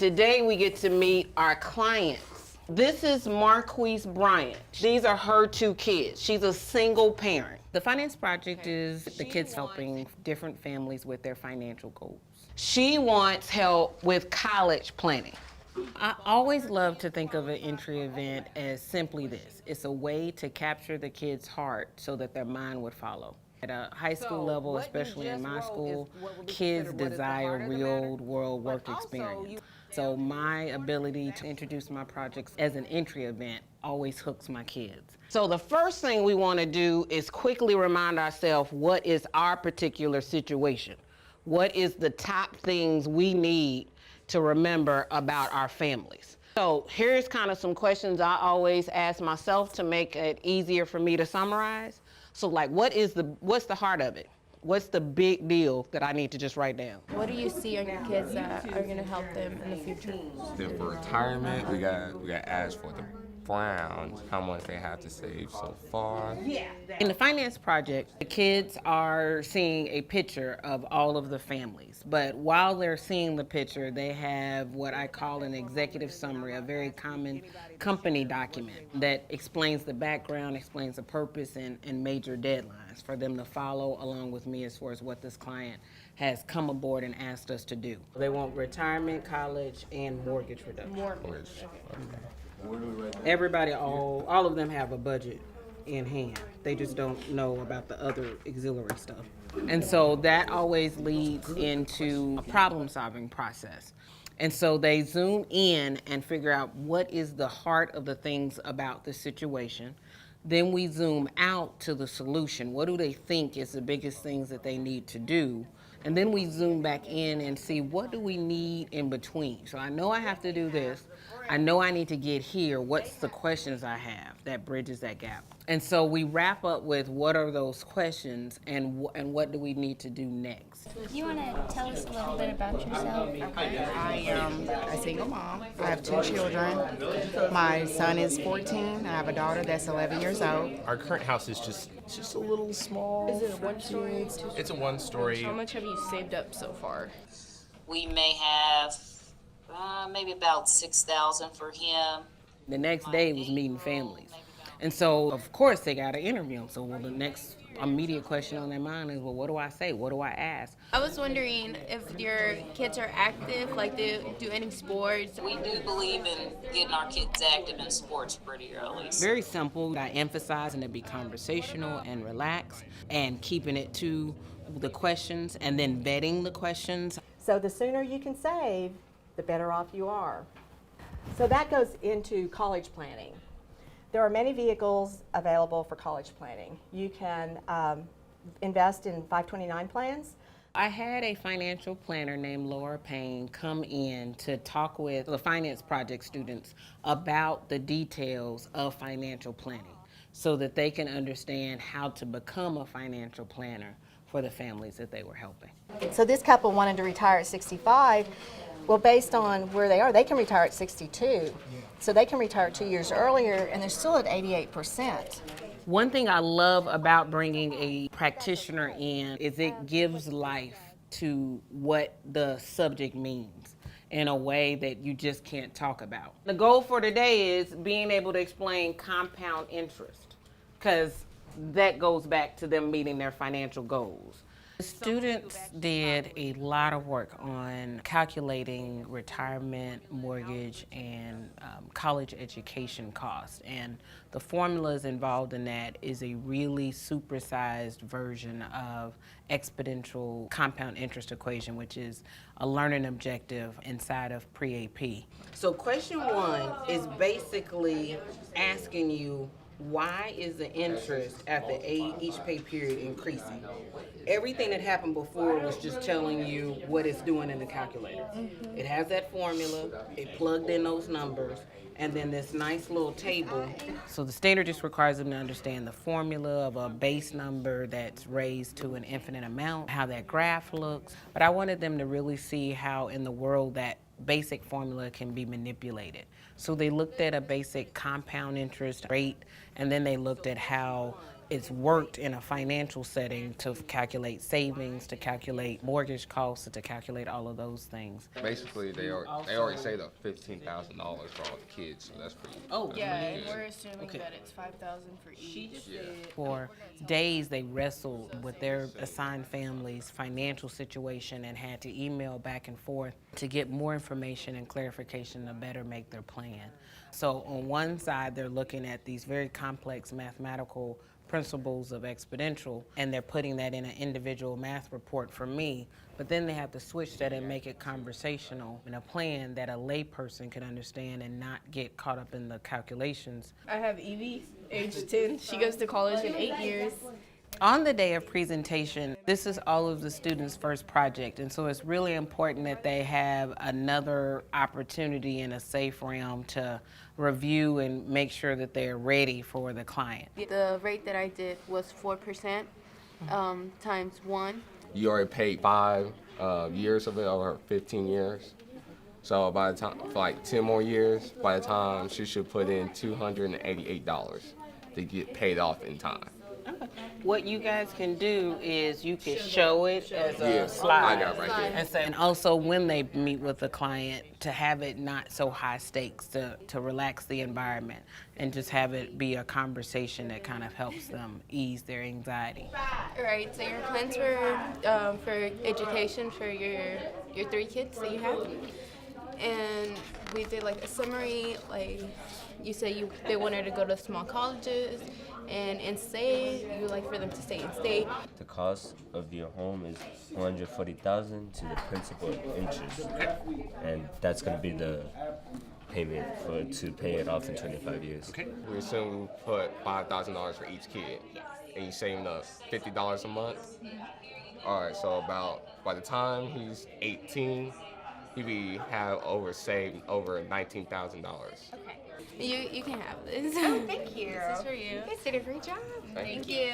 today we get to meet our clients. This is Marquise Bryant. These are her 2 kids. She's a single parent. The finance project is the kids helping different families with their financial goals. She wants help with college planning. I always love to think of an entry event as simply this. It's a way to capture the kid's heart so that their mind would follow. At a high school level, especially in my school, kids desire real-world work experience. So my ability to introduce my projects as an entry event always hooks my kids. So the first thing we want to do is quickly remind ourselves what is our particular situation. What is the top things we need to remember about our families? So here's kind of some questions I always ask myself to make it easier for me to summarize. So like, what's the heart of it? What's the big deal that I need to just write down? What do you see on your kids that are going to help them in the future? Then for retirement, we got asked for the Browns, how much they have to save so far. In the finance project, the kids are seeing a picture of all of the families. But while they're seeing the picture, they have what I call an executive summary, a very common company document that explains the background, explains the purpose, and major deadlines for them to follow along with me as far as what this client has come aboard and asked us to do. They want retirement, college, and mortgage reduction. Mortgage. Everybody, all of them have a budget in hand. They just don't know about the other auxiliary stuff. And so that always leads into a problem-solving process. And so they zoom in and figure out what is the heart of the things about the situation. Then we zoom out to the solution. What do they think is the biggest things that they need to do? And then we zoom back in and see what do we need in between. So I know I have to do this. I know I need to get here. What's the questions I have that bridges that gap? And so we wrap up with what are those questions and what do we need to do next? You want to tell us a little bit about yourself? I am a single mom. I have 2 children. My son is 14. I have a daughter that's 11 years old. Our current house is just a little small. Is it a 1-story? It's a 1-story. How much have you saved up so far? We may have maybe about $6,000 for him. The next day was meeting families. And so, of course, they got to interview them. So the next immediate question on their mind is, well, what do I say? What do I ask? I was wondering if your kids are active, like they do any sports. We do believe in getting our kids active in sports pretty early. Very simple. I emphasize and it be conversational and relaxed and keeping it to the questions and then vetting the questions. So the sooner you can save, the better off you are. So that goes into college planning. There are many vehicles available for college planning. You can invest in 529 plans. I had a financial planner named Laura Payne come in to talk with the finance project students about the details of financial planning so that they can understand how to become a financial planner for the families that they were helping. So this couple wanted to retire at 65. Well, based on where they are, they can retire at 62. So they can retire 2 years earlier, and they're still at 88%. One thing I love about bringing a practitioner in is it gives life to what the subject means in a way that you just can't talk about. The goal for today is being able to explain compound interest, because that goes back to them meeting their financial goals. The students did a lot of work on calculating retirement, mortgage, and college education costs. And the formulas involved in that is a really supersized version of exponential compound interest equation, which is a learning objective inside of pre-AP. So question 1 is basically asking you, why is the interest after each pay period increasing? Everything that happened before was just telling you what it's doing in the calculator. It has that formula, it plugged in those numbers, and then this nice little table. So the standard just requires them to understand the formula of a base number that's raised to an infinite amount, how that graph looks. But I wanted them to really see how in the world that basic formula can be manipulated. So they looked at a basic compound interest rate, and then they looked at how it's worked in a financial setting to calculate savings, to calculate mortgage costs, to calculate all of those things. Basically, they already say the $15,000 for all the kids, so that's pretty. Oh, that's Yeah, pretty and good. we're assuming that it's 5,000 for each. For days, they wrestled with their assigned family's financial situation and had to email back and forth to get more information and clarification to better make their plan. So on one side, they're looking at these very complex mathematical principles of exponential, and they're putting that in an individual math report for me, but then they have to switch that and make it conversational in a plan that a layperson can understand and not get caught up in the calculations. I have Evie, age 10. She goes to college in 8 years. On the day of presentation, this is all of the students' first project, and so it's really important that they have another opportunity in a safe realm to review and make sure that they're ready for the client. The rate that I did was 4% times 1. You already paid 5 years of it over 15 years. So by the time, for like 10 more years, by the time she should put in $288 to get paid off in time. What you guys can do is you can show it as a Yeah, slide. I got it right there. And, and also when they meet with the client, to have it not so high stakes, to relax the environment and just have it be a conversation that kind of helps them ease their anxiety. All right, so your plans for education for your 3 kids that you have. And we did like a summary, like you said they wanted to go to small colleges and in state, you would like for them to stay in state. The cost of your home is $140,000 to the principal and interest, and that's going to be the payment to pay it off in 25 years. Okay. We assume we put $5,000 for each kid, and you saving up $50 a month. All right, so about by the time he's 18, he have saved over $19,000. Okay. You can have this. Oh, thank you. This is for you. You guys did a great job. Thank Thank you.